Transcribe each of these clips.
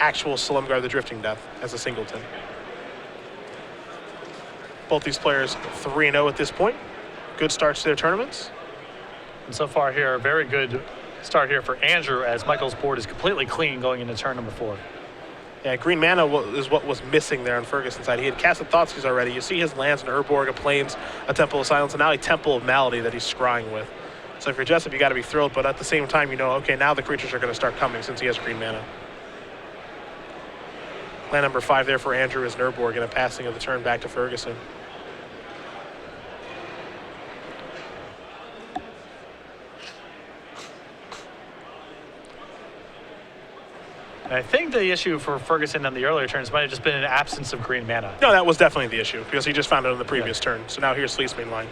actual Slumgar the Drifting Death as a singleton. Both these players 3-0 at this point. Good starts to their tournaments. And so far here, a very good start here for Andrew, as Michael's board is completely clean going into turn number 4. Yeah, green mana is what was missing there on Ferguson's side. He had casted Thoughtseize already. You see his lands, an Urborg, a Plains, a Temple of Silence, and now a Temple of Malady that he's scrying with. So if you're Jessup, you got to be thrilled, but at the same time, you know, okay, now the creatures are going to start coming since he has green mana. Land number 5 there for Andrew is an Urborg and a passing of the turn back to Ferguson. I think the issue for Ferguson on the earlier turns might have just been an absence of green mana. No, that was definitely the issue because he just found it on the previous turn. So now here's Fleeceman line.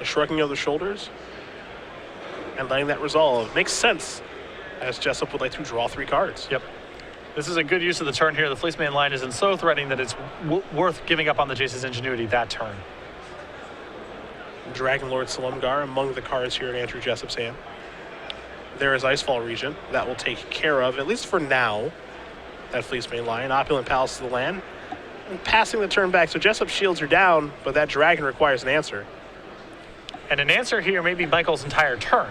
A shrugging of the shoulders and letting that resolve makes sense, as Jessup would like to draw 3 cards. Yep. This is a good use of the turn here. The Fleeceman line isn't so threatening that it's worth giving up on the Jace's Ingenuity that turn. Dragon Lord Slumgar among the cards here in Andrew Jessup's hand. There is Icefall Regent. That will take care of, at least for now, that Fleeceman line. Opulent Palace to the land. And passing the turn back. So Jessup shields are down, but that dragon requires an answer. And an answer here may be Michael's entire turn,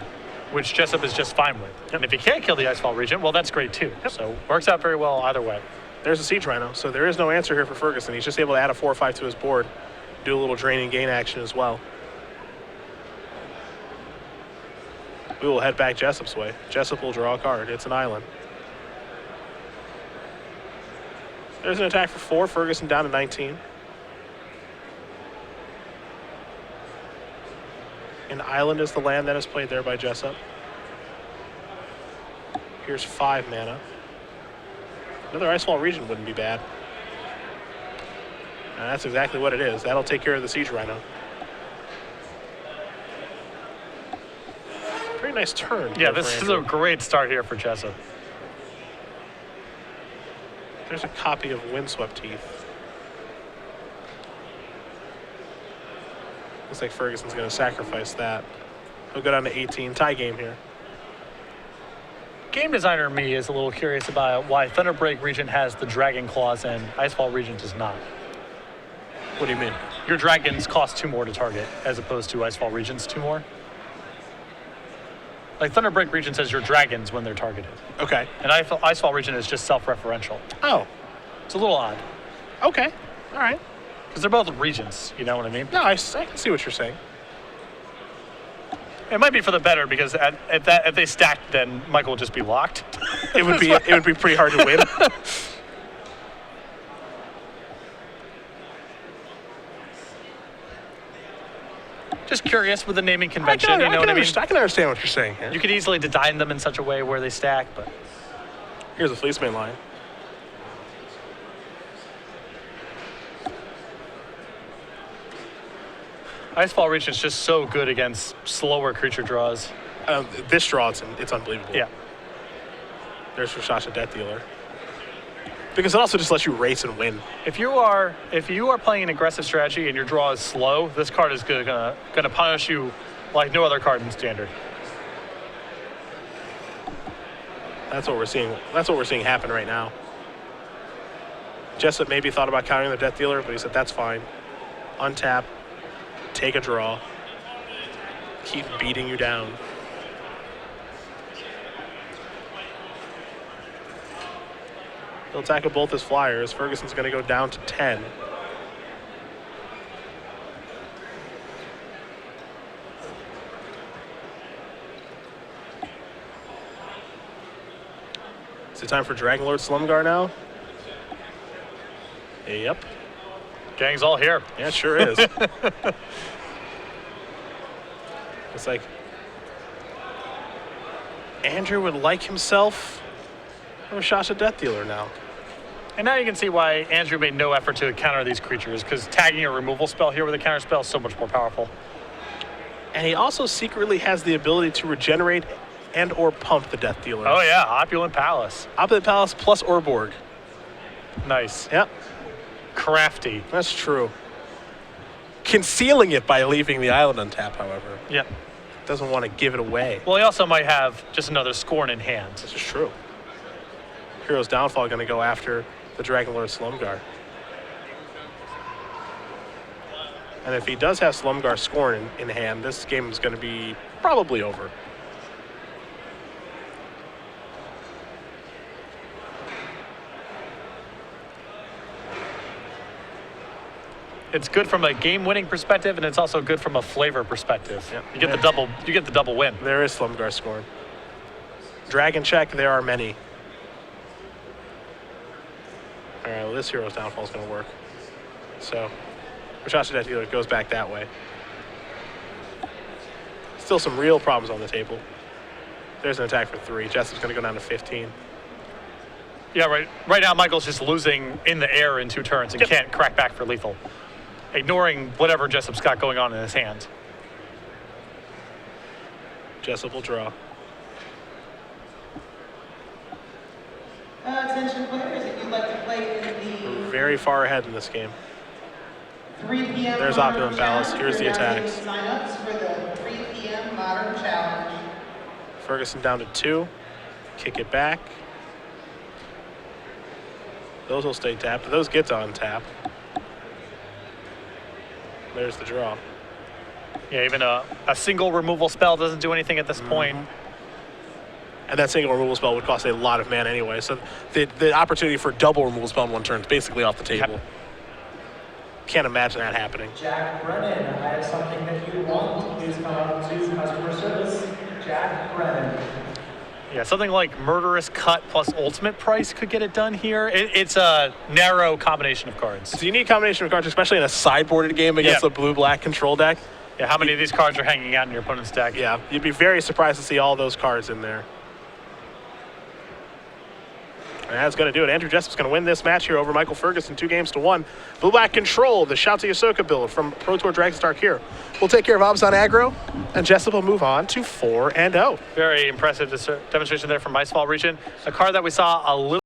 which Jessup is just fine with. Yep. And if he can't kill the Icefall Regent, well, that's great too. Yep. So works out very well either way. There's a Siege Rhino, so there is no answer here for Ferguson. He's just able to add a 4/5 to his board, do a little draining gain action as well. We will head back Jessup's way. Jessup will draw a card. It's an island. There's an attack for 4. Ferguson down to 19. An island is the land that is played there by Jessup. Here's 5 mana. Another Icefall Regent wouldn't be bad. And that's exactly what it is. That'll take care of the Siege Rhino. Very nice turn. Yeah, this is a great start here for Jessup. There's a copy of Windswept Teeth. Looks like Ferguson's going to sacrifice that. He'll go down to 18. Tie game here. Game designer me is a little curious about why Thunderbreak Regent has the Dragon Claws and Icefall Regent does not. What do you mean? Your dragons cost 2 more to target, as opposed to Icefall Regent's 2 more. Like Thunderbreak Regent says your dragons when they're targeted. Okay. And Icefall Regent is just self-referential. Oh. It's a little odd. Okay. All right. Because they're both regents, you know what I mean? No, I can see what you're saying. It might be for the better because if they stacked, then Michael would just be locked. It would be pretty hard to win. Just curious with the naming convention, you know what I mean? I can understand what you're saying here. You could easily design them in such a way where they stack, but... Here's a Fleeceman line. Icefall Regent's just so good against slower creature draws. This draw, it's unbelievable. Yeah. There's Rashasha Death Dealer. Because it also just lets you race and win. If you are playing an aggressive strategy and your draw is slow, this card is gonna punish you like no other card in Standard. That's what we're seeing. That's what we're seeing happen right now. Jessup maybe thought about countering the Death Dealer, but he said that's fine. Untap, take a draw, keep beating you down. He'll tackle both his flyers. Ferguson's going to go down to 10. Is it time for Dragon Lord Slumgar now? Yep. Gang's all here. Yeah, it sure is. It's like Andrew would like himself a Rashasha Death Dealer now. And now you can see why Andrew made no effort to counter these creatures, because tagging a removal spell here with a counter spell is so much more powerful. And he also secretly has the ability to regenerate and or pump the Death Dealer. Oh yeah, Opulent Palace. Opulent Palace plus Urborg. Nice. Yep. Crafty. That's true. concealing it by leaving the island untapped, however. Yeah. Doesn't want to give it away. Well, he also might have just another Scorn in hand. This is true. Hero's Downfall going to go after the Dragon Lord Slumgar. And if he does have Slumgar Scorn in hand, this game is going to be probably over. It's good from a game-winning perspective, and it's also good from a flavor perspective. Yep. You get the double. You get the double win. There is Slumgar Scorn. Dragon check, there are many. All right, well, this Hero's Downfall is going to work. So, Rashasha Dealer goes back that way. Still some real problems on the table. There's an attack for 3. Jessup's going to go down to 15. Yeah, right. Right now, Michael's just losing in the air in 2 turns and can't crack back for lethal, ignoring whatever Jessup's got going on in his hand. Jessup will draw. Attention players, if you'd like to play in We're very far ahead in this game. 3 p.m. There's Modern Opulent Palace. Challenge, Here's the you're now attacks. getting Sign-ups for the 3 p.m. Modern Challenge. Ferguson down to 2. Kick it back. Those will stay tapped. Those get to untap. There's the draw. Yeah, even a single removal spell doesn't do anything at this point. And that single removal spell would cost a lot of mana anyway. So the opportunity for double removal spell in 1 turn is basically off the table. Yep. Can't imagine that happening. Jack Brennan, I have something that you want. Please come up to customer service. Jack Brennan. Yeah, something like Murderous Cut plus Ultimate Price could get it done here. It's a narrow combination of cards. It's a unique combination of cards, especially in a sideboarded game against a blue-black control deck. Yeah, how many of these cards are hanging out in your opponent's deck? Yeah, you'd be very surprised to see all those cards in there. And that's going to do it. Andrew Jessup's going to win this match here over Michael Ferguson, 2-1. Blue-black control, the Shout to Yosoka build from Pro Tour Dragonstar here. We'll take care of Abzan Aggro, and Jessup will move on to 4-0. Very impressive demonstration there from Icefall Region. A card that we saw a little